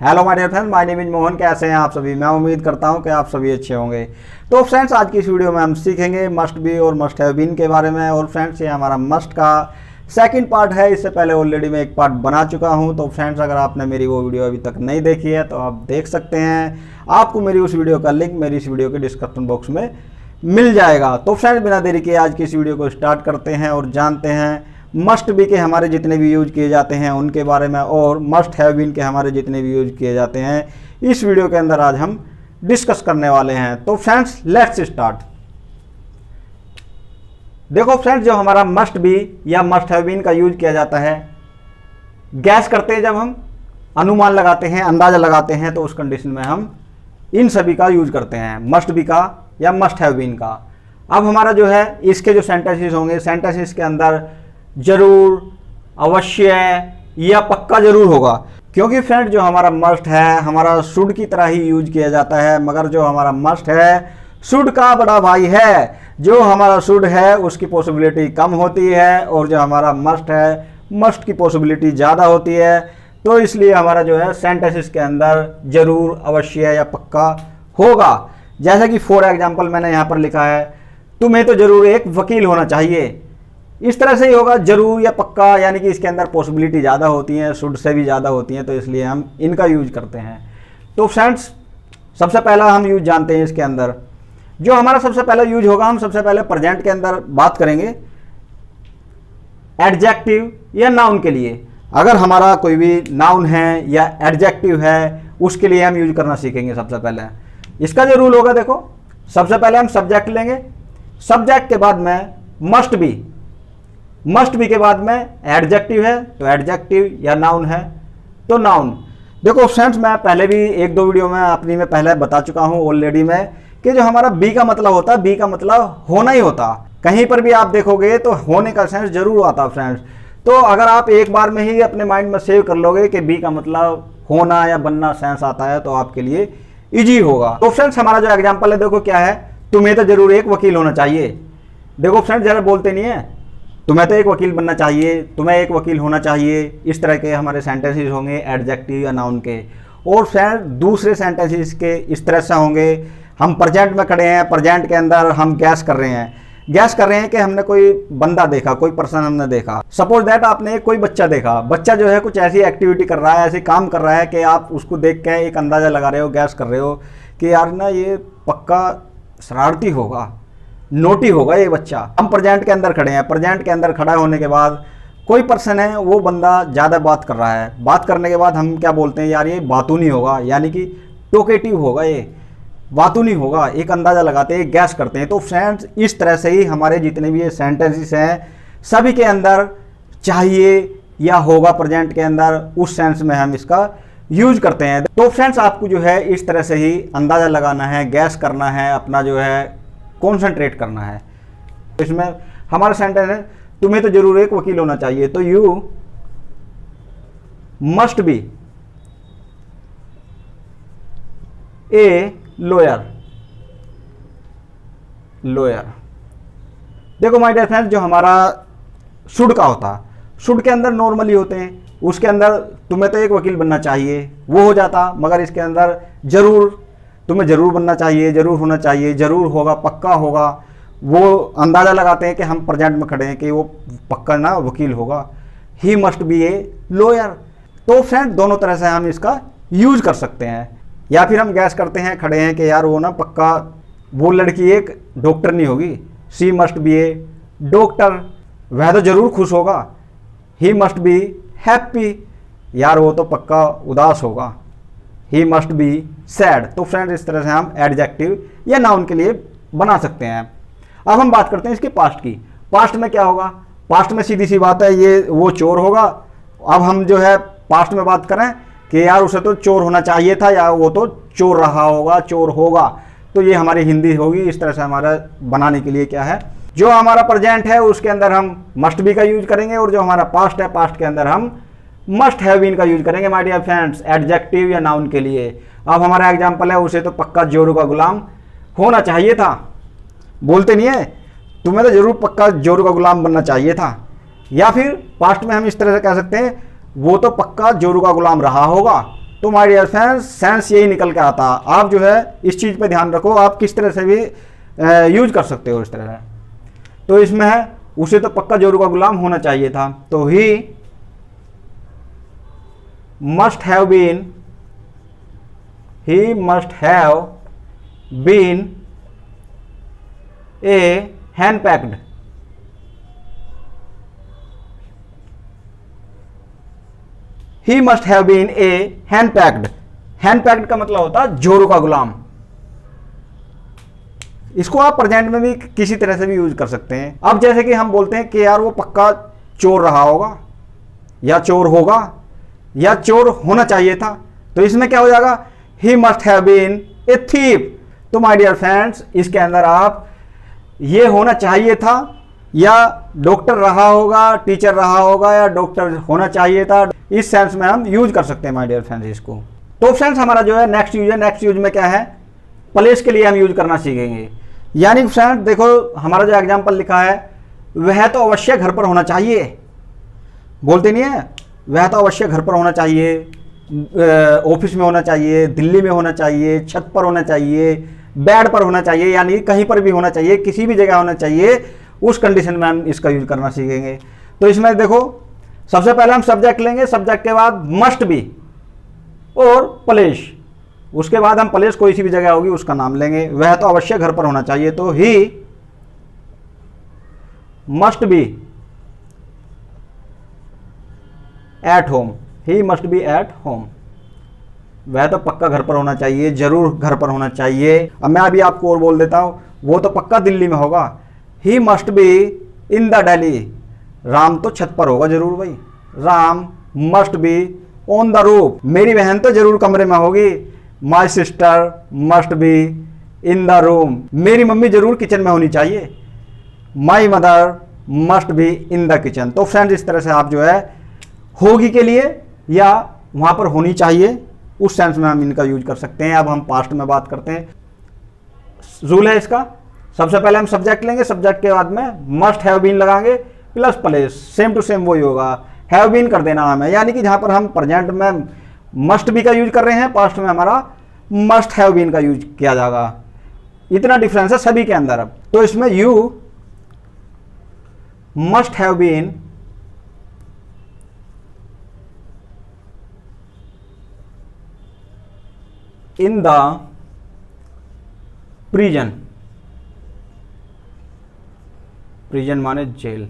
Hello my dear friends, my name is Mohan. कैसे हैं आप सभी? मैं उम्मीद करता हूं कि आप सभी अच्छे होंगे। तो फ्रेंड्स, आज की इस वीडियो में हम सीखेंगे मस्ट बी और मस्ट हैव बीन के बारे में। और फ्रेंड्स, ये हमारा मस्ट का सेकंड पार्ट है। इससे पहले ऑलरेडी मैं एक पार्ट बना चुका हूं। तो फ्रेंड्स, अगर आपने मेरी वो वीडियो अभी तक नहीं देखी है तो आप देख सकते हैं। आपको मेरी उस वीडियो का लिंक मेरी इस वीडियो के डिस्क्रिप्शन बॉक्स में मिल जाएगा। तो फ्रेंड्स, बिना देरी के आज की इस वीडियो को स्टार्ट करते हैं और जानते हैं मस्ट बी के हमारे जितने भी यूज किए जाते हैं उनके बारे में, और मस्ट हैव बीन के हमारे जितने भी यूज किए जाते हैं इस वीडियो के अंदर आज हम डिस्कस करने वाले हैं। तो फ्रेंड्स, लेट्स स्टार्ट। देखो फ्रेंड्स, जो हमारा मस्ट बी या मस्ट हैव बीन का यूज किया जाता है, गैस करते हैं, जब हम अनुमान लगाते हैं, अंदाजा लगाते हैं, तो उस कंडीशन में हम इन सभी का यूज करते हैं, मस्ट बी का या मस्ट हैव बीन का। अब हमारा जो है इसके जो सेंटेंसेस होंगे, सेंटेंसेस के अंदर जरूर, अवश्य या पक्का जरूर होगा, क्योंकि फ्रेंड जो हमारा मस्ट है हमारा शुड की तरह ही यूज किया जाता है। मगर जो हमारा मस्ट है शुड का बड़ा भाई है। जो हमारा शुड है उसकी पॉसिबिलिटी कम होती है, और जो हमारा मस्ट है मस्ट की पॉसिबिलिटी ज़्यादा होती है। तो इसलिए हमारा जो है सेंटेंसेस के अंदर जरूर, अवश्य या पक्का होगा। जैसे कि फॉर एग्जाम्पल मैंने यहाँ पर लिखा है, तुम्हें तो जरूर एक वकील होना चाहिए। इस तरह से ही होगा, जरूर या पक्का, यानी कि इसके अंदर पॉसिबिलिटी ज़्यादा होती हैं, शुड से भी ज़्यादा होती हैं, तो इसलिए हम इनका यूज करते हैं। तो फ्रेंड्स, सबसे पहला हम यूज जानते हैं इसके अंदर। जो हमारा सबसे पहला यूज होगा, हम सबसे पहले प्रेजेंट के अंदर बात करेंगे एडजेक्टिव या नाउन के लिए। अगर हमारा कोई भी नाउन है या एडजेक्टिव है, उसके लिए हम यूज करना सीखेंगे। सबसे पहले इसका जो रूल होगा, देखो, सबसे पहले हम सब्जेक्ट लेंगे, सब्जेक्ट के बाद में मस्ट बी, मस्ट बी के बाद में एडजेक्टिव है तो एडजेक्टिव, या नाउन है तो नाउन। देखो फ्रेंड्स, मैं पहले भी एक दो वीडियो में अपनी में पहले बता चुका हूं ऑलरेडी में कि जो हमारा बी का मतलब होता है, बी का मतलब होना ही होता। कहीं पर भी आप देखोगे तो होने का सेंस जरूर आता फ्रेंड्स। तो अगर आप एक बार में ही अपने माइंड में सेव कर लोगे कि बी का मतलब होना या बनना सेंस आता है, तो आपके लिए ईजी होगा। तो फ्रेंड्स, हमारा जो एग्जाम्पल है, देखो क्या है, तुम्हें तो जरूर एक वकील होना चाहिए। देखो फ्रेंड्स, जरा बोलते नहीं है, तुम्हें तो एक वकील बनना चाहिए, तुम्हें एक वकील होना चाहिए। इस तरह के हमारे सेंटेंसेस होंगे एडजेक्टिव या नाउन के। और फ्रेंड दूसरे सेंटेंसेस के इस तरह से होंगे, हम प्रेजेंट में खड़े हैं, प्रेजेंट के अंदर हम गैस कर रहे हैं, गैस कर रहे हैं कि हमने कोई बंदा देखा, कोई पर्सन हमने देखा। सपोज दैट आपने कोई बच्चा देखा, बच्चा जो है कुछ ऐसी एक्टिविटी कर रहा है, ऐसे काम कर रहा है कि आप उसको देख के एक अंदाज़ा लगा रहे हो, गैस कर रहे हो कि यार ना ये पक्का शरारती होगा, नोटी होगा ये बच्चा। हम प्रेजेंट के अंदर खड़े हैं, प्रेजेंट के अंदर खड़ा होने के बाद कोई पर्सन है, वो बंदा ज़्यादा बात कर रहा है। बात करने के बाद हम क्या बोलते हैं, यार ये बातूनी होगा, यानी कि टोकेटिव होगा, ये बातूनी होगा, एक अंदाज़ा लगाते हैं, गैस करते हैं। तो फ्रेंड्स, इस तरह से ही हमारे जितने भी ये सेंटेंसेस हैं सभी के अंदर चाहिए या होगा प्रेजेंट के अंदर, उस सेंस में हम इसका यूज करते हैं। तो फ्रेंड्स, आपको जो है इस तरह से ही अंदाज़ा लगाना है, गैस करना है, अपना जो है कॉन्सेंट्रेट करना है। इसमें हमारा सेंटेंस है, तुम्हें तो जरूर एक वकील होना चाहिए, तो you must B a lawyer. Lawyer, देखो माय डियर फ्रेंड्स, जो हमारा शुड का होता है, शुड के अंदर नॉर्मली होते हैं, उसके अंदर तुम्हें तो एक वकील बनना चाहिए वो हो जाता, मगर इसके अंदर जरूर, तुम्हें जरूर बनना चाहिए, जरूर होना चाहिए, जरूर होगा, पक्का होगा, वो अंदाज़ा लगाते हैं कि हम प्रेजेंट में खड़े हैं कि वो पक्का ना वकील होगा। He must be a lawyer. तो फ्रेंड, दोनों तरह से हम इसका यूज कर सकते हैं। या फिर हम गैस करते हैं, खड़े हैं कि यार वो ना पक्का वो लड़की एक डॉक्टर नहीं होगी, सी मस्ट बी ए डॉक्टर, वह तो जरूर खुश होगा। ही मस्ट बी हैप्पी, यार वो तो पक्का उदास होगा। He must be sad. तो फ्रेंड, इस तरह से हम एडजेक्टिव या नाउन के लिए बना सकते हैं। अब हम बात करते हैं इसके पास्ट की। पास्ट में क्या होगा? पास्ट में सीधी सी बात है, ये वो चोर होगा। अब हम जो है पास्ट में बात करें कि यार उसे तो चोर होना चाहिए था, या वो तो चोर रहा होगा, चोर होगा, तो ये हमारी हिंदी होगी। इस तरह से हमारा बनाने के लिए क्या है, जो हमारा प्रेजेंट है उसके अंदर हम मस्ट बी का यूज करेंगे, और जो हमारा पास्ट है, पास्ट के अंदर हम मस्ट हैव बीन का यूज करेंगे माय डियर फ्रेंड्स, एडजेक्टिव या नाउन के लिए। अब हमारा एग्जांपल है, उसे तो पक्का जोरू का गुलाम होना चाहिए था। बोलते नहीं है, तुम्हें तो जरूर पक्का जोरू का गुलाम बनना चाहिए था। या फिर पास्ट में हम इस तरह से कह सकते हैं, वो तो पक्का जोरू का गुलाम रहा होगा, तो माय डियर फ्रेंड्स सेंस यही निकल के आता। आप जो है इस चीज़ पे ध्यान रखो, आप किस तरह से भी यूज कर सकते हो इस तरह है। तो इसमें है उसे तो पक्का जरूर का गुलाम होना चाहिए था, तो he must have been a hand packed. He must have been a hand packed. Hand packed का मतलब होता है जोरू का गुलाम। इसको आप प्रेजेंट में भी किसी तरह से भी यूज कर सकते हैं। अब जैसे कि हम बोलते हैं कि यार वो पक्का चोर रहा होगा, या चोर होगा, या चोर होना चाहिए था, तो इसमें क्या हो जाएगा, he must have been a thief. तो माय डियर फ्रेंड्स, इसके अंदर आप ये होना चाहिए था, या डॉक्टर रहा होगा, टीचर रहा होगा, या डॉक्टर होना चाहिए था, इस सेंस में हम यूज कर सकते हैं माय डियर फ्रेंड्स इसको। तो फ्रेंड्स हमारा जो है नेक्स्ट यूज है, नेक्स्ट यूज में क्या है, प्लेस के लिए हम यूज करना सीखेंगे। यानी फ्रेंड्स देखो हमारा जो एग्जाम्पल लिखा है, वह तो अवश्य घर पर होना चाहिए, बोलते नहीं है, वह तो अवश्य घर पर होना चाहिए, ऑफिस में होना चाहिए, दिल्ली में होना चाहिए, छत पर होना चाहिए, बेड पर होना चाहिए, यानी कहीं पर भी होना चाहिए, किसी भी जगह होना चाहिए, उस कंडीशन में हम इसका यूज करना सीखेंगे। तो इसमें देखो सबसे पहले हम सब्जेक्ट लेंगे, सब्जेक्ट के बाद मस्ट बी और प्लेस, उसके बाद हम प्लेस कोई सी भी जगह होगी उसका नाम लेंगे। वह तो अवश्य घर पर होना चाहिए, तो he must be at home. He must be at home, वह तो पक्का घर पर होना चाहिए, जरूर घर पर होना चाहिए। अब मैं अभी आपको और बोल देता हूं, वो तो पक्का दिल्ली में होगा। He must be in the Delhi, Ram तो छत पर होगा जरूर भाई। Ram must be on the roof, मेरी बहन तो जरूर कमरे में होगी। My sister must be in the room, मेरी मम्मी जरूर किचन में होनी चाहिए। My mother must be in the kitchen. तो फ्रेंड्स इस तरह से आप जो है होगी के लिए या वहां पर होनी चाहिए, उस सेंस में हम इनका यूज कर सकते हैं। अब हम पास्ट में बात करते हैं। रूल है इसका, सबसे पहले हम सब्जेक्ट लेंगे, सब्जेक्ट के बाद में मस्ट हैव बीन लगाएंगे plus place, same to same वही होगा, हैव बीन कर देना हमें। यानी कि जहां पर हम प्रेजेंट में मस्ट बी का यूज कर रहे हैं, पास्ट में हमारा मस्ट हैव बीन का यूज किया जाएगा। इतना डिफरेंस है सभी के अंदर। अब तो इसमें you must have been in the prison, prison माने जेल।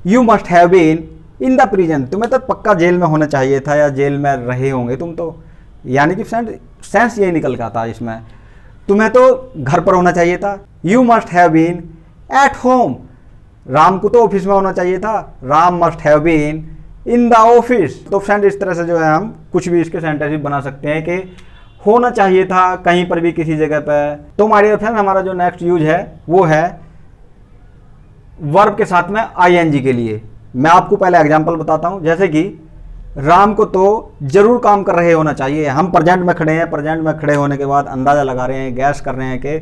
You must have been in the prison, तुम्हें तो पक्का जेल में होना चाहिए था या जेल में रहे होंगे तुम तो। यानी कि सेंस यही निकल का था इसमें, तुम्हें तो घर पर होना चाहिए था। You must have been at home, Ram को तो ऑफिस में होना चाहिए था। Ram must have been in the office. तो फ्रेंड इस तरह से जो है हम कुछ भी इसके सेंटेंस बना सकते हैं कि होना चाहिए था कहीं पर भी, किसी जगह पर। तो माय डियर फ्रेंड हमारा जो नेक्स्ट यूज है वो है वर्ब के साथ में आईएनजी के लिए। मैं आपको पहले एग्जांपल बताता हूं, जैसे कि राम को तो जरूर काम कर रहे होना चाहिए। हम प्रेजेंट में खड़े हैं, प्रेजेंट में खड़े होने के बाद अंदाजा लगा रहे हैं, गैस कर रहे हैं कि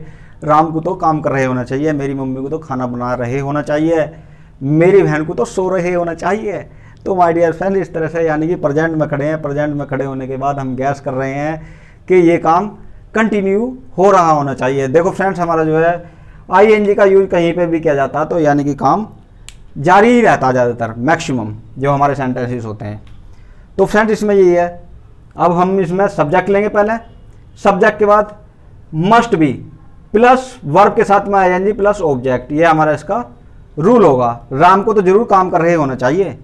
राम को तो काम कर रहे होना चाहिए, मेरी मम्मी को तो खाना बना रहे होना चाहिए, मेरी बहन को तो सो रहे होना चाहिए। तो माय डियर फ्रेंड इस तरह से यानी कि प्रेजेंट में खड़े हैं, प्रेजेंट में खड़े होने के बाद हम गैस कर रहे हैं कि ये काम कंटिन्यू हो रहा होना चाहिए। देखो फ्रेंड्स हमारा जो है आईएनजी का यूज कहीं पे भी किया जाता है तो यानी कि काम जारी ही रहता है ज़्यादातर, मैक्सिमम जो हमारे सेंटेंसेस होते हैं। तो फ्रेंड्स इसमें यही है। अब हम इसमें सब्जेक्ट लेंगे पहले, सब्जेक्ट के बाद मस्ट बी प्लस वर्ब के साथ में आईएनजी प्लस ऑब्जेक्ट, ये हमारा इसका रूल होगा। राम को तो जरूर काम कर रहे होना चाहिए,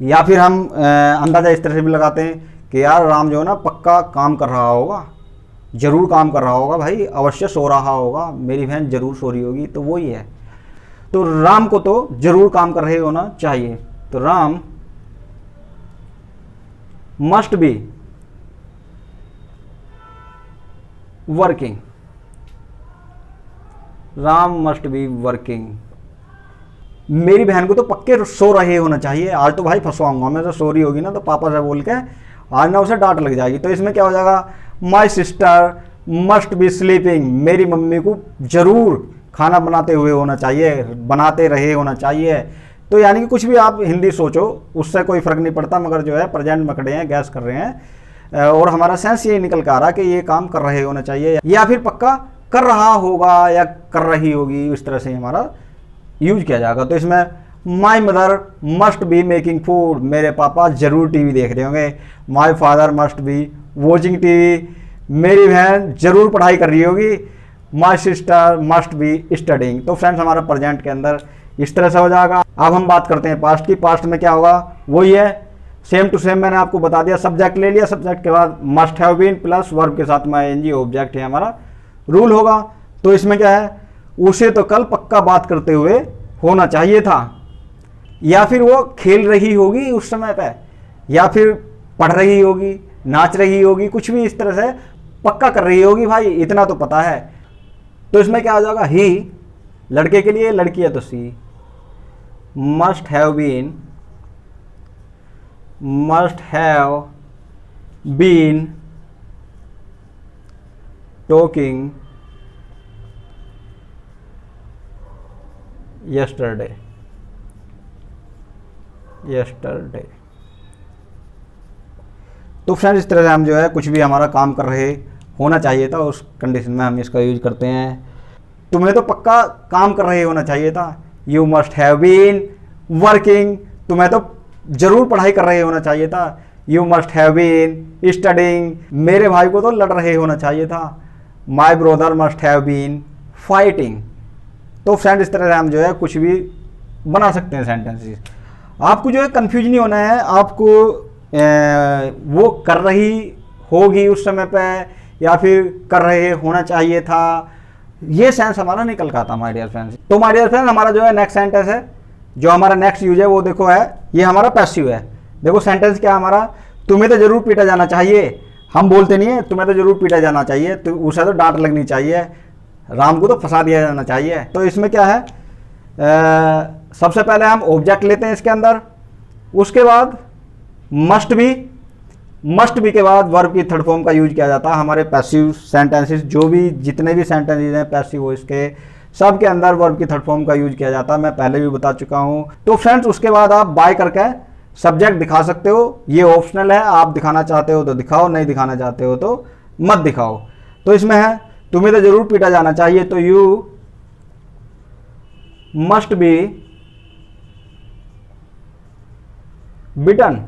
या फिर हम अंदाजा इस तरह से भी लगाते हैं कि यार राम जो है ना पक्का काम कर रहा होगा, जरूर काम कर रहा होगा भाई, अवश्य सो रहा होगा, मेरी बहन जरूर सो रही होगी। तो वही है, तो राम को तो जरूर काम कर रहे होना चाहिए। तो Ram must be working, Ram must be working, मेरी बहन को तो पक्के सो रहे होना चाहिए। आज तो भाई फंसवाऊंगा मैं, तो सो रही होगी ना तो पापा से बोल के आज ना उसे डांट लग जाएगी। तो इसमें क्या हो जाएगा, my sister must be sleeping, मेरी मम्मी को जरूर खाना बनाते हुए होना चाहिए, बनाते रहे होना चाहिए। तो यानी कि कुछ भी आप हिंदी सोचो उससे कोई फर्क नहीं पड़ता, मगर जो है प्रेजेंट में खड़े हैं, गैस कर रहे हैं, और हमारा सेंस ये निकल कर आ रहा कि ये काम कर रहे होना चाहिए या फिर पक्का कर रहा होगा या कर रही होगी, इस तरह से हमारा यूज किया जाएगा। तो इसमें my mother must be making food, मेरे पापा जरूर टीवी देख रहे होंगे। My father must be watching TV, मेरी बहन जरूर पढ़ाई कर रही होगी। My sister must be studying. तो फ्रेंड्स हमारा प्रेजेंट के अंदर इस तरह से हो जाएगा। अब हम बात करते हैं पास्ट की। पास्ट में क्या होगा, वही है सेम टू सेम, मैंने आपको बता दिया। सब्जेक्ट ले लिया, सब्जेक्ट के बाद must have been plus verb के साथ में आईएनजी ऑब्जेक्ट है हमारा रूल होगा। तो इसमें क्या है, उसे तो कल पक्का बात करते हुए होना चाहिए था, या फिर वो खेल रही होगी उस समय पे, या फिर पढ़ रही होगी, नाच रही होगी, कुछ भी इस तरह से पक्का कर रही होगी भाई, इतना तो पता है। तो इसमें क्या आ जाएगा, ही लड़के के लिए, लड़की है तो she. Must have been talking yesterday। तो फ्रेंड्स इस तरह से हम जो है कुछ भी हमारा काम कर रहे होना चाहिए था, उस कंडीशन में हम इसका यूज करते हैं। तुम्हें तो पक्का काम कर रहे होना चाहिए था। You must have been working, तुम्हें तो जरूर पढ़ाई कर रहे होना चाहिए था। You must have been studying, मेरे भाई को तो लड़ रहे होना चाहिए था। My brother must have been fighting. तो फ्रेंड इस तरह से हम जो है कुछ भी बना सकते हैं सेंटेंसेस। आपको जो है कंफ्यूज नहीं होना है, आपको वो कर रही होगी उस समय पे या फिर कर रहे होना चाहिए था, ये सेंस हमारा निकल का था माय डियर फ्रेंड्स। तो माय डियर फ्रेंड्स हमारा जो है नेक्स्ट सेंटेंस है, जो हमारा नेक्स्ट यूज है वो देखो है, ये हमारा पैसिव है। देखो सेंटेंस क्या हमारा, तुम्हें तो जरूर पीटा जाना चाहिए। हम बोलते नहीं है तुम्हें तो जरूर पीटा जाना चाहिए, तो उसे तो डांट लगनी चाहिए, राम को तो फंसा दिया जाना चाहिए। तो इसमें क्या है, सबसे पहले हम ऑब्जेक्ट लेते हैं इसके अंदर, उसके बाद मस्ट बी के बाद वर्ब की थर्ड फॉर्म का यूज किया जाता है। हमारे पैसिव सेंटेंसेस जो भी जितने भी सेंटेंसेस हैं पैसिव वॉइस के, सब के अंदर वर्ब की थर्ड फॉर्म का यूज किया जाता है, मैं पहले भी बता चुका हूं। तो फ्रेंड्स उसके बाद आप बाय करके सब्जेक्ट दिखा सकते हो, ये ऑप्शनल है, आप दिखाना चाहते हो तो दिखाओ, नहीं दिखाना चाहते हो तो मत दिखाओ। तो इसमें है तुम्हें तो जरूर पीटा जाना चाहिए, तो you must be beaten,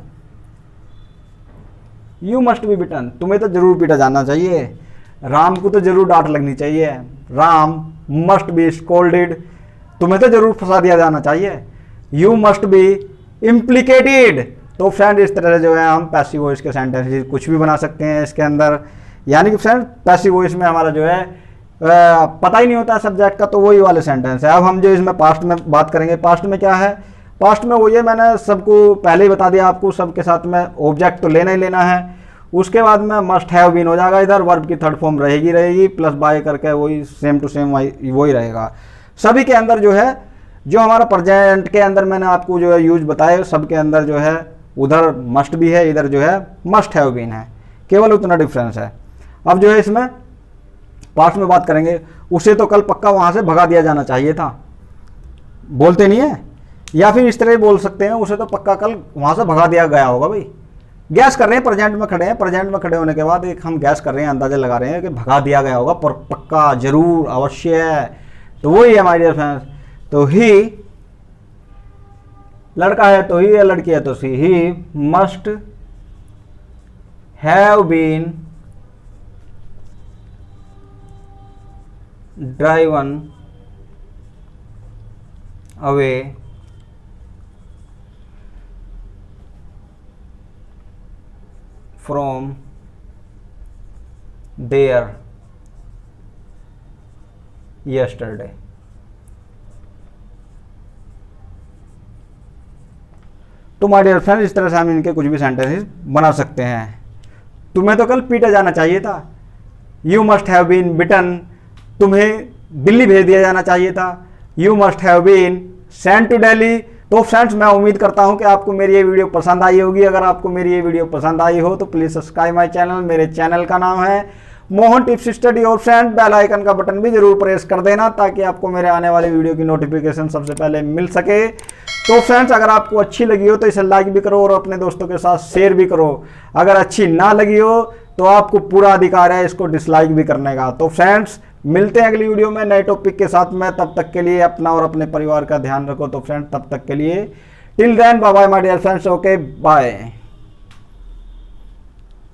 you must be beaten, तुम्हें तो जरूर पीटा जाना चाहिए। राम को तो जरूर डांट लगनी चाहिए, राम मस्ट बी स्कोल्डेड, तुम्हें तो जरूर फंसा दिया जाना चाहिए। You must B implicated. तो फ्रेंड इस तरह से जो है हम पैसिव वॉइस के सेंटेंसेस कुछ भी बना सकते हैं इसके अंदर, यानी कि फ्रेंड पैसिव वॉइस में हमारा जो है पता ही नहीं होता सब्जेक्ट का, तो वही वाले सेंटेंस है। अब हम जो इसमें पास्ट में बात करेंगे, पास्ट में क्या है, पास्ट में वही है, मैंने सबको पहले ही बता दिया आपको, सबके साथ में ऑब्जेक्ट तो लेना ही लेना है। उसके बाद में मस्ट हैव बीन हो जाएगा, इधर वर्ब की थर्ड फॉर्म रहेगी प्लस बाय करके वही सेम टू सेम वही रहेगा। सभी के अंदर जो है, जो हमारा प्रेजेंट के अंदर मैंने आपको जो है यूज बताए, सब के अंदर जो है उधर मस्ट भी है, इधर जो है मस्ट हैव बीन है, केवल उतना डिफरेंस है। अब जो है इसमें पास्ट में बात करेंगे, उसे तो कल पक्का वहां से भगा दिया जाना चाहिए था, बोलते नहीं है, या फिर इस तरह बोल सकते हैं, उसे तो पक्का कल वहां से भगा दिया गया होगा। भाई गैस कर रहे हैं, प्रेजेंट में खड़े हैं, प्रेजेंट में खड़े होने के बाद एक हम गैस कर रहे हैं, अंदाजा लगा रहे हैं कि भगा दिया गया होगा, पर पक्का जरूर अवश्य है। तो वही है माय डियर फ्रेंड्स। तो ही लड़का है तो ही, या लड़की है तो she. He must have been driven away from there yesterday। तो माय डियर फ्रेंड्स इस तरह से हम इनके कुछ भी सेंटेंसेस बना सकते हैं। तुम्हें तो कल पीटा जाना चाहिए था, you must have been beaten, तुम्हें दिल्ली भेज दिया जाना चाहिए था, you must have been sent to Delhi. तो फ्रेंड्स मैं उम्मीद करता हूं कि आपको मेरी ये वीडियो पसंद आई होगी। अगर आपको मेरी ये वीडियो पसंद आई हो तो प्लीज़ सब्सक्राइब माय चैनल। मेरे चैनल का नाम है मोहन टिप्स स्टडी, और फ्रेंड बेल आइकन का बटन भी जरूर प्रेस कर देना ताकि आपको मेरे आने वाले वीडियो की नोटिफिकेशन सबसे पहले मिल सके। तो फ्रेंड्स अगर आपको अच्छी लगी हो तो इसे लाइक भी करो और अपने दोस्तों के साथ शेयर भी करो। अगर अच्छी ना लगी हो तो आपको पूरा अधिकार है इसको डिसलाइक भी करने का। तो फ्रेंड्स मिलते हैं अगली वीडियो में नए टॉपिक के साथ में, तब तक के लिए अपना और अपने परिवार का ध्यान रखो। तो फ्रेंड्स तब तक के लिए till then bye bye my dear friends, okay bye.